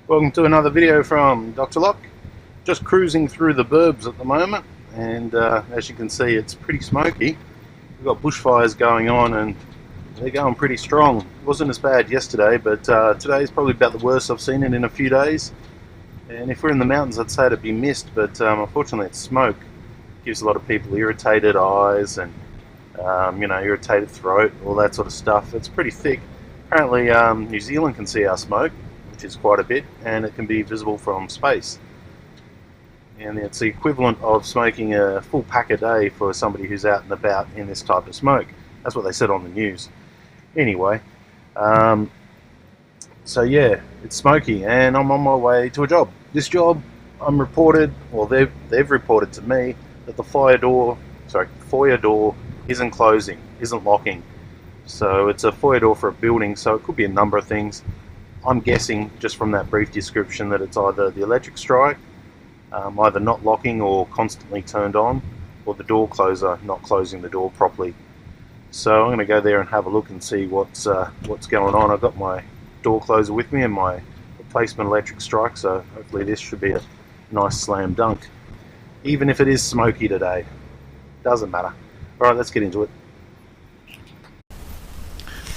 Welcome to another video from Dr. Lock. Just cruising through the burbs at the moment, and as you can see, it's pretty smoky. We've got bushfires going on, and they're going pretty strong. It wasn't as bad yesterday, but today's probably about the worst I've seen it in a few days. And if we're in the mountains, I'd say it'd be mist, but unfortunately it's smoke. It gives a lot of people irritated eyes and irritated throat, all that sort of stuff. It's pretty thick. Apparently New Zealand can see our smoke, which is quite a bit, and it can be visible from space. And it's the equivalent of smoking a full pack a day for somebody who's out and about in this type of smoke. That's what they said on the news. Anyway, so yeah, it's smoky, and I'm on my way to a job. This job, I'm reported, or they've reported to me that the foyer door isn't closing, isn't locking. So it's a foyer door for a building, so it could be a number of things. I'm guessing, just from that brief description, that it's either the electric strike, either not locking or constantly turned on, or the door closer not closing the door properly. So I'm going to go there and have a look and see what's going on. I've got my door closer with me and my replacement electric strike, so hopefully this should be a nice slam dunk. Even if it is smoky today, doesn't matter. Alright, let's get into it.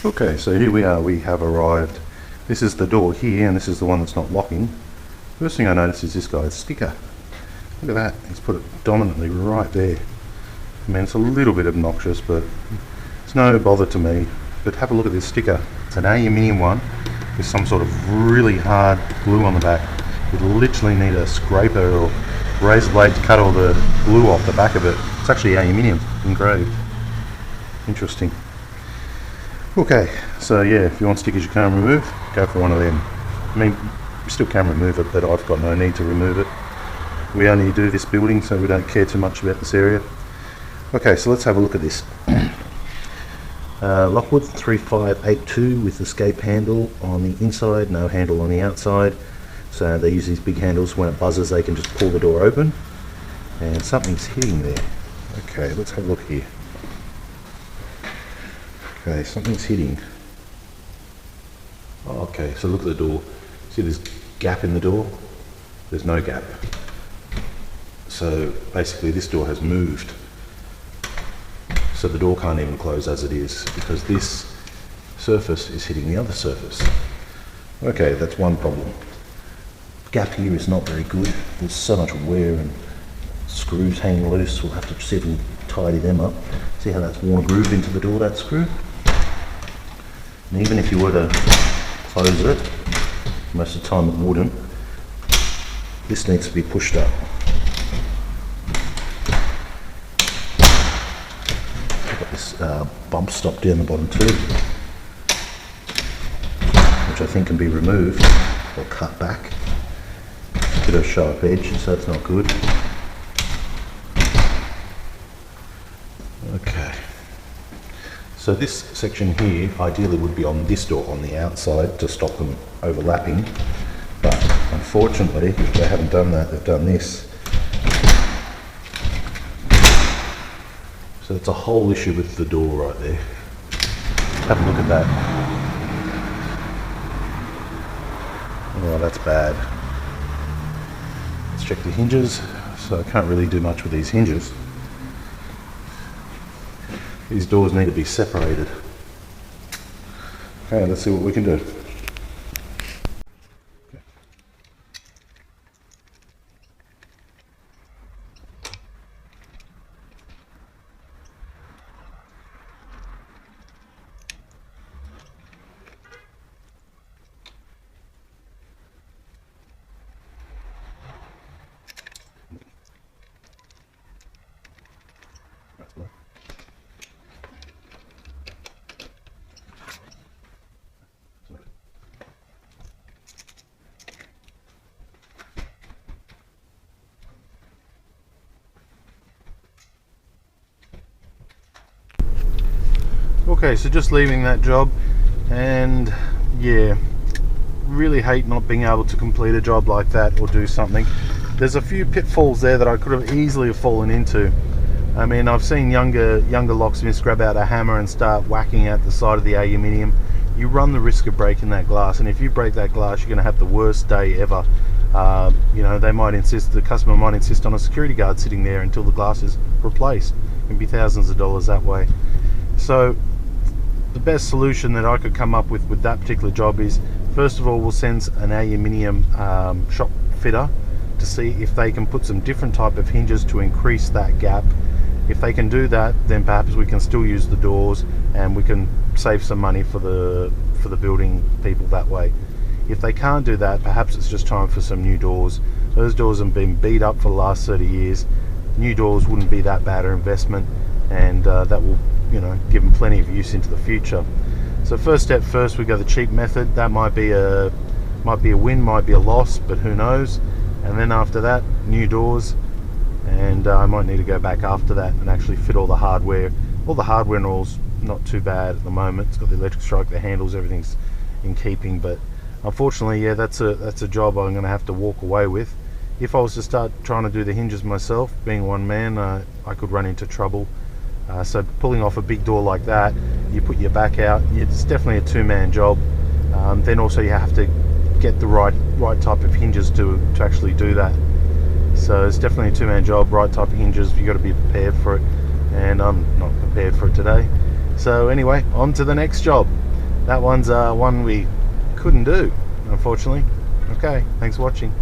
Okay, so here we are, we have arrived. This is the door here, and this is the one that's not locking. First thing I notice is this guy's sticker. Look at that, he's put it dominantly right there. I mean, it's a little bit obnoxious, but it's no bother to me. But have a look at this sticker. It's an aluminium one with some sort of really hard glue on the back. You'd literally need a scraper or razor blade to cut all the glue off the back of it. It's actually aluminium engraved. Interesting. Okay, so yeah, if you want stickers you can't remove, go for one of them. I mean, you still can remove it, but I've got no need to remove it. We only do this building, so we don't care too much about this area. Okay, so let's have a look at this. Lockwood 3582 with escape handle on the inside, no handle on the outside. So they use these big handles. When it buzzes, they can just pull the door open. And something's hitting there. Okay, let's have a look here. Okay, something's hitting. Oh, okay, so look at the door. See this gap in the door? There's no gap. So basically this door has moved. So the door can't even close as it is because this surface is hitting the other surface. Okay, that's one problem. Gap here is not very good. There's so much wear and screws hanging loose. We'll have to see if we can tidy them up. See how that's worn a groove into the door, that screw? And even if you were to close it, most of the time it wouldn't. This needs to be pushed up. I've got this bump stop down the bottom too, which I think can be removed or cut back. Bit of a sharp edge, so that's not good. Okay. So this section here ideally would be on this door on the outside to stop them overlapping, but unfortunately they haven't done that, they've done this. So it's a whole issue with the door right there. Have a look at that. Oh, that's bad. Let's check the hinges. So I can't really do much with these hinges. These doors need to be separated. Okay, let's see what we can do. Okay, so just leaving that job, and yeah, really hate not being able to complete a job like that or do something. There's a few pitfalls there that I could have easily fallen into. I mean, I've seen younger locksmiths grab out a hammer and start whacking out the side of the aluminium. you run the risk of breaking that glass, and if you break that glass, you're going to have the worst day ever. You know, they might insist, the customer might insist on a security guard sitting there until the glass is replaced. It can be thousands of dollars that way. So the best solution that I could come up with that particular job is, first of all, we'll send an aluminium shop fitter to see if they can put some different type of hinges to increase that gap. If they can do that, then perhaps we can still use the doors and we can save some money for the building people that way. If they can't do that, perhaps it's just time for some new doors. Those doors have been beat up for the last 30 years. New doors wouldn't be that bad an investment, and that will, you know, give them plenty of use into the future. So first step first, we go the cheap method. That might be a win, might be a loss, but who knows. And then after that, new doors, and I might need to go back after that and actually fit all the hardware. All the hardware and all's not too bad at the moment. It's got the electric strike, the handles, everything's in keeping, but unfortunately, yeah, that's a job I'm going to have to walk away with. If I was to start trying to do the hinges myself, being one man, I could run into trouble. So pulling off a big door like that, you put your back out, it's definitely a two-man job. Then also you have to get the right type of hinges to actually do that. So it's definitely a two-man job, right type of hinges. You've got to be prepared for it, and I'm not prepared for it today. So anyway, on to the next job. That one's one we couldn't do, unfortunately. Okay, thanks for watching.